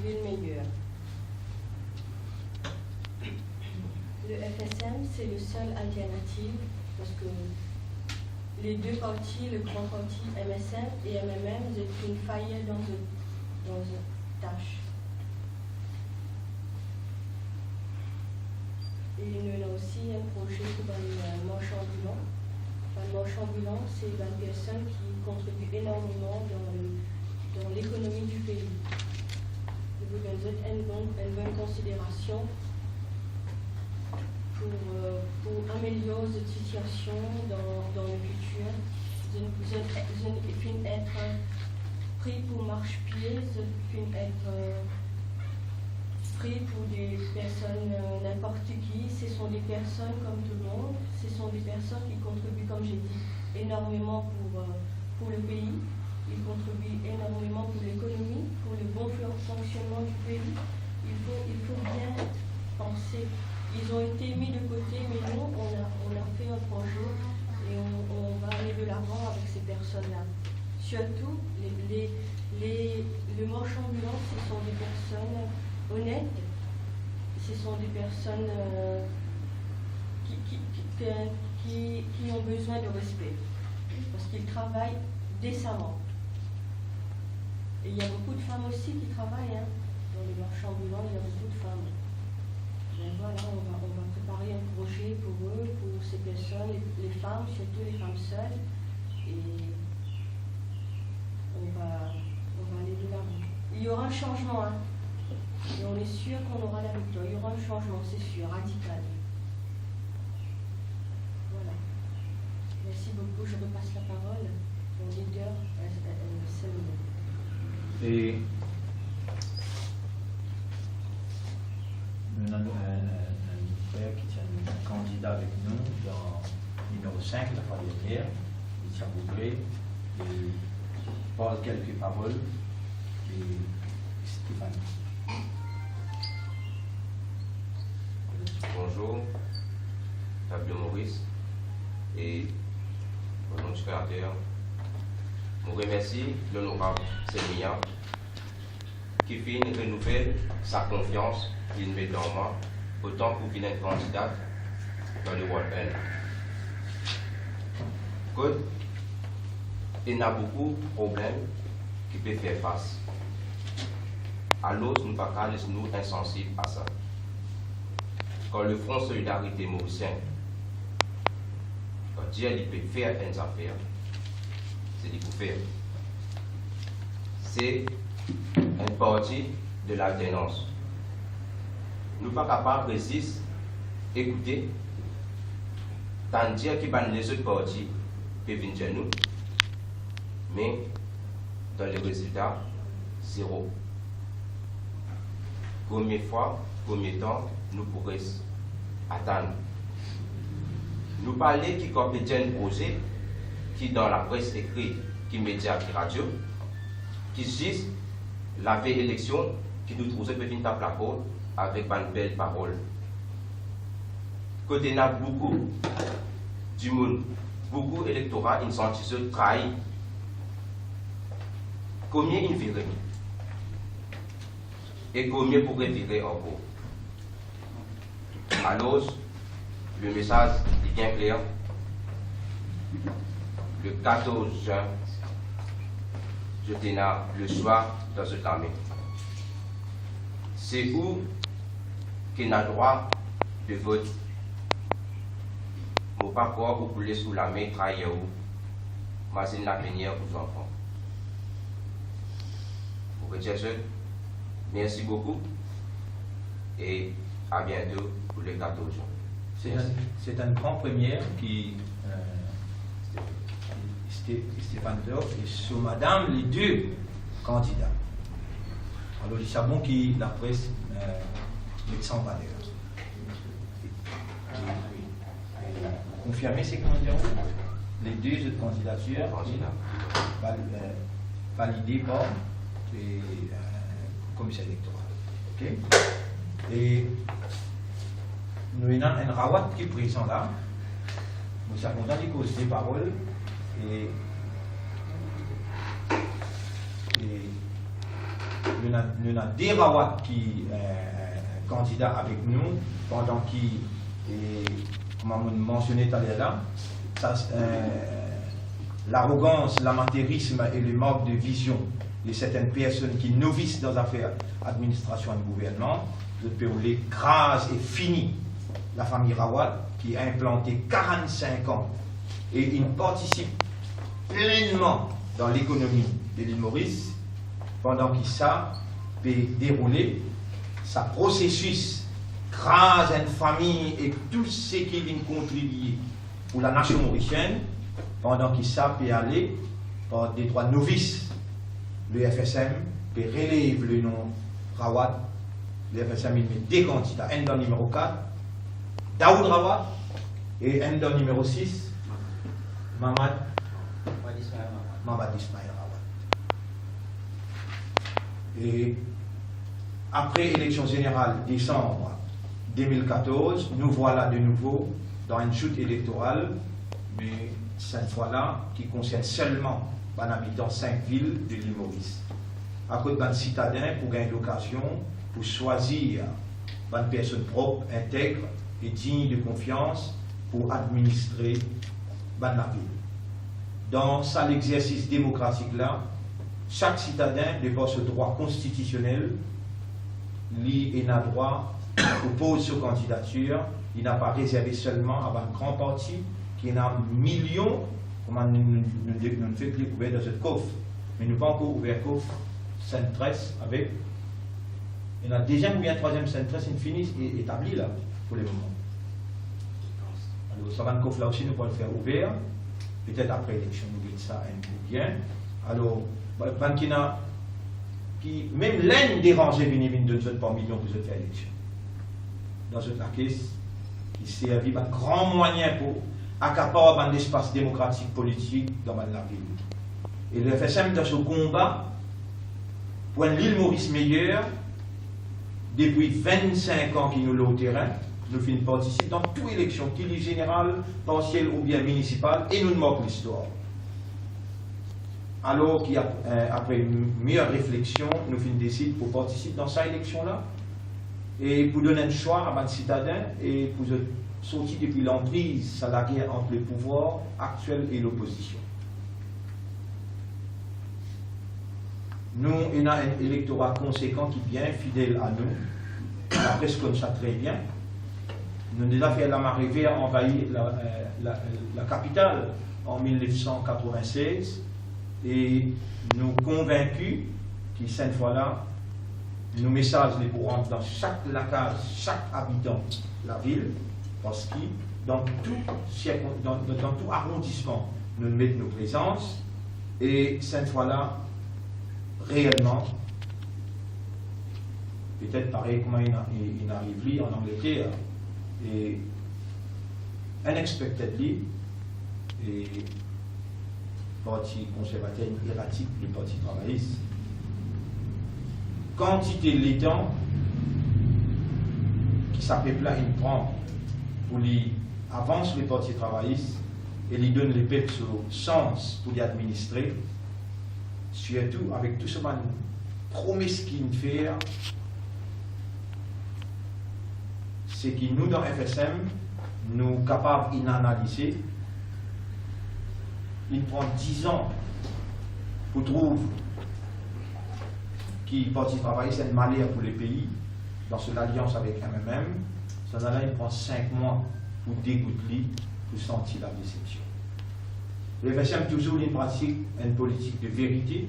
ville meilleure. Le FSM, c'est le seul alternative parce que les deux partis, le grand parti MSM et MMM, c'est une faillite dans une tâche. Et nous avons aussi un projet pour un marchand ambulant. Un marchand ambulant, c'est une personne qui contribue énormément dans l'économie du pays. Nous avons une bonne considération pour améliorer cette situation dans le futur. Je finis être pris pour marche-pied, je finis être pris pour des personnes n'importe qui. Ce sont des personnes comme tout le monde, ce sont des personnes qui contribuent, comme j'ai dit, énormément pour le pays. Ils contribuent énormément pour l'économie, pour le bon fonctionnement du pays. Il faut bien penser. Ils ont été mis de côté, mais nous, on a fait un projet et on va aller de l'avant avec ces personnes-là. Surtout, le marchand ambulant, ce sont des personnes honnêtes, ce sont des personnes qui ont besoin de respect, parce qu'ils travaillent décemment. Et il y a beaucoup de femmes aussi qui travaillent, dans les marchands ambulants, il y a beaucoup de femmes. Et voilà, on va préparer un projet pour eux, pour ces personnes, les femmes, surtout les femmes seules. Et on va aller de l'avant. Il y aura un changement, et on est sûr qu'on aura la victoire. Il y aura un changement, c'est sûr, radical. Voilà. Merci beaucoup. Je repasse la parole au leader Salomon. Et nous avons un frère qui tient un candidat avec nous dans numéro 5, la fois dernière, il tient Bougré, et parle quelques paroles, et Stéphanie. Bonjour, Fabio Maurice, et au nom du créateur, je remercie l'honorable Sémillan qui fait renouveler sa confiance qu'il met dans moi, autant pour qu'il ait candidate dans le World N. Code, il y a beaucoup de problèmes qui peuvent faire face. Alors, nous ne pouvons pas laisser nous insensibles à ça. Quand le Front Solidarité Mauricien, quand Dieu peut faire des affaires, c'est qu'il faut faire. C'est un parti de l'alternance. Nous ne sommes pas capables de résister, écouter, tant dire qu'il y a les autres partis qui viennent chez nous, mais dans les résultats, zéro. Première fois, premier temps, nous pourrons attendre. Nous parlons qui compétient un projet qui dans la presse écrite, qui média, qui radio, qui juste la veille élection, qui nous trouve peut venir taper la porte avec une belle parole. Côté n'a beaucoup du monde, beaucoup d'électorats, ils sont se trahis. Combien ils viraient? Et combien pourraient virer encore? Alors, le message est bien clair. Le 14 juin, je tenais le soir dans ce temps. C'est où qu'il a droit de vote. Mon papa, vous pouvez sous la main, trahir où, mais c'est l'avenir aux enfants. Pour que merci beaucoup et à bientôt pour le 14 juin. C'est un grand première qui Stéphane Dor et sur Madame les deux candidats. Alors, il savons que la presse met sans valeur. Confirmer ces candidats, les deux autres candidatures validées par le commissaire électoral. Okay? Et nous avons un rawat qui est présent là. Nous avons entendu cause des paroles et nous avons nous avons des rawats qui candidats avec nous, pendant qui, comme on mentionné tout à l'heure là, l'arrogance, l'amateurisme et le manque de vision de certaines personnes qui novices dans l'affaire administration et gouvernement, je peux vous l'écrase et fini la famille Rawat qui a implanté 45 ans et il participe pleinement dans l'économie de l'île Maurice, pendant qu'il ça peut dérouler sa processus grâce à une famille et tout ce qui vient contribuer pour la nation mauricienne, pendant qu'il ça peut aller par des droits novices. Le FSM peut relève le nom Rawat. Le FSM il met des candidats, un dans le numéro 4, Daoud Rawat, et un dans le numéro 6, Mamad Ismail Rawat. Et après l'élection générale décembre 2014, nous voilà de nouveau dans une chute électorale, mais cette fois-là, qui concerne seulement les habitants de 5 villes de l'île Maurice. À côté d'un citadin pour gagner l'occasion pour choisir une personne propre, intègre et digne de confiance pour administrer la ville. Dans l'exercice démocratique là, chaque citadin, de par ce droit constitutionnel, il a droit pour poser sa candidature. Il n'a pas réservé seulement à un grand parti qui a millions, comme nous fait que ouvert dans ce coffre. Mais nous n'avons pas encore ouvert le coffre Sainte-Tresse avec. Il y a déjà ouvert un troisième Sainte-Tresse fini et établi là, pour le moment. Alors, ça va un coffre là aussi, nous pouvons le faire ouvert. Peut-être après l'élection, nous verrons ça un peu bien. Alors, qui même l'un dérangé venir de cette par million pour cette élection. Dans cette caisse, qui servit un grand moyen pour accaparer un espace démocratique politique dans la ville. Et le FSM dans ce combat pour une l'île Maurice meilleure, depuis 25 ans qu'il nous l'a au terrain, nous faisons participer dans toutes les élections, qu'il est générale, partielle ou bien municipale, et nous ne manquons l'histoire. Alors qu'après une meilleure réflexion, nous faisons décider pour participer dans cette élection-là, et pour donner un choix à un citadin, et pour sortir depuis l'emprise salariale entre le pouvoir actuel et l'opposition. Nous, on a un électorat conséquent qui est bien fidèle à nous, presque comme ça très bien. Nous avons déjà fait la marée verte envahir la capitale en 1996 et nous convaincus que cette fois-là, nos messages les pour rentrer dans chaque lacage, chaque habitant de la ville, parce que dans tout arrondissement, nous mettons nos présences et cette fois-là, réellement, peut-être pareil comment il arrive en Angleterre, et unexpectedly, et parti conservateur erratique, le parti travailliste, quantité de l'étang qui s'appelle là, il prend pour lui avance le parti travailliste et lui donne les peuples au sens pour les administrer, surtout avec tout ce man promesse qu'il fait. C'est que nous, dans FSM, nous sommes capables d'analyser. Il prend 10 ans pour trouver que le Parti travail, c'est un malheur pour les pays, dans son alliance avec MMM. Ça, là, il prend 5 mois pour dégoûter, pour sentir la déception. Le FSM, toujours, il pratique une politique de vérité,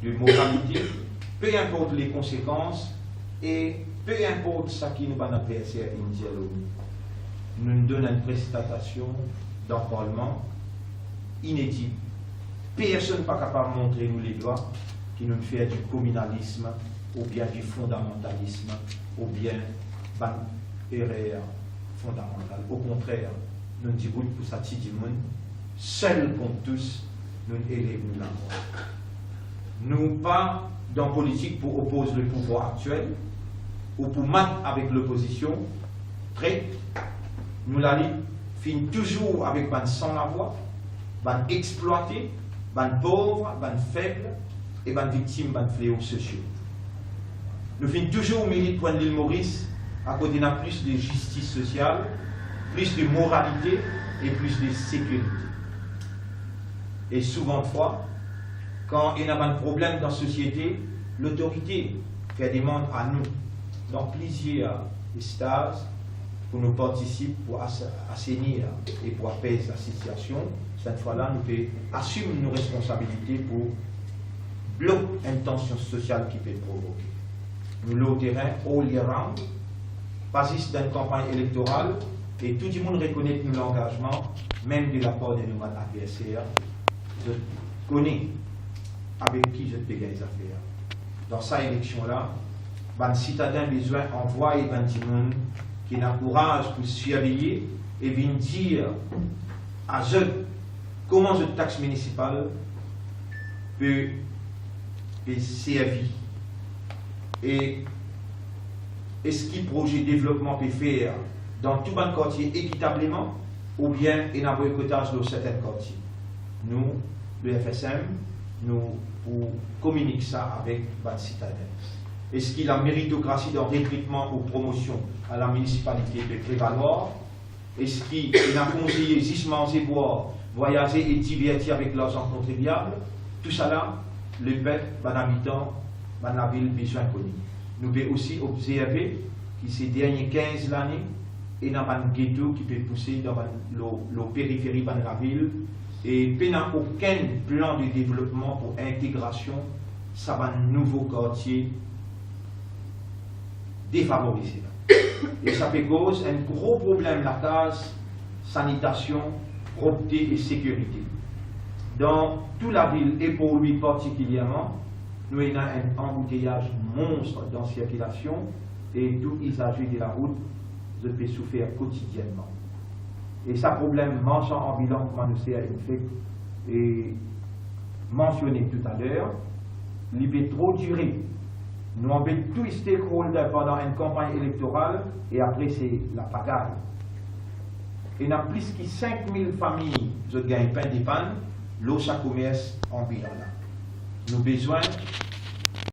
de moralité, peu importe les conséquences et peu importe ce qui nous va nous faire une dialogue. Nous nous donnons une prestation dans le Parlement inédite. Personne n'est pas capable de montrer nous les doigts qui nous fait du communalisme ou bien du fondamentalisme ou bien d'une erreur fondamentale. Au contraire, nous disons pour ça, seul contre tous, nous élèvons la mort. Nous pas dans la politique pour opposer le pouvoir actuel ou pour match avec l'opposition, très, nous l'allons finir toujours avec ban sans la voix, ban exploité, ban pauvre, ban faible et ban victime, ban fléaux sociaux. Nous finissons toujours au milieu de point de l'île Maurice, à côté d'un plus de justice sociale, plus de moralité et plus de sécurité. Et souvent de fois, quand il y a un problème dans la société, l'autorité fait demande à nous, dans plusieurs stages, pour nous participer, pour assainir et pour apaiser la situation. Cette fois-là, nous pouvons assumer nos responsabilités pour bloquer une tension sociale qui peut provoquer. Nous, le terrain, au l'Iran, pas juste dans une campagne électorale, et tout le monde reconnaît nos engagements, même de la part de nos adversaires. Je connais avec qui je peux gagner les affaires. Dans cette élection-là, les citadins besoin envoyer des gens qui ont le courage pour se surveiller et venir dire à eux comment cette taxe municipale peut servir. Et est-ce qu'il projet de développement peut faire dans tout le quartier équitablement ou bien il y a un boycottage dans certains quartiers. Nous, le FSM, nous communiquons ça avec les citadins. Est-ce qu'il y a la méritocratie dans le recrutement ou promotion à la municipalité peut prévaloir? Est-ce qu'il y a conseillé juste manger, boire, voyager et divertir avec l'argent contribuable? Tout ça là, le peuple, les habitants, la ville, besoin connu. Nous pouvons aussi observer que ces dernières 15 années, il y a un ghetto qui peut pousser dans la périphérie de la ville et il n'y a aucun plan de développement pour intégration, ça va un nouveau quartier défavorisé. Et ça fait cause un gros problème la case sanitation, propreté et sécurité. Dans toute la ville et pour lui particulièrement, nous avons un embouteillage monstre dans la circulation et tout usager de la route peut souffrir quotidiennement. Et ça problème marchand ambulant, comme nous savons, et mentionné tout à l'heure, il peut trop durer. Nous avons tous les stakeholders pendant une campagne électorale et après c'est la pagaille. Il y a plus de 5000 familles qui gagnent pain des pannes, l'eau ça commerce ambulant. Nous avons besoin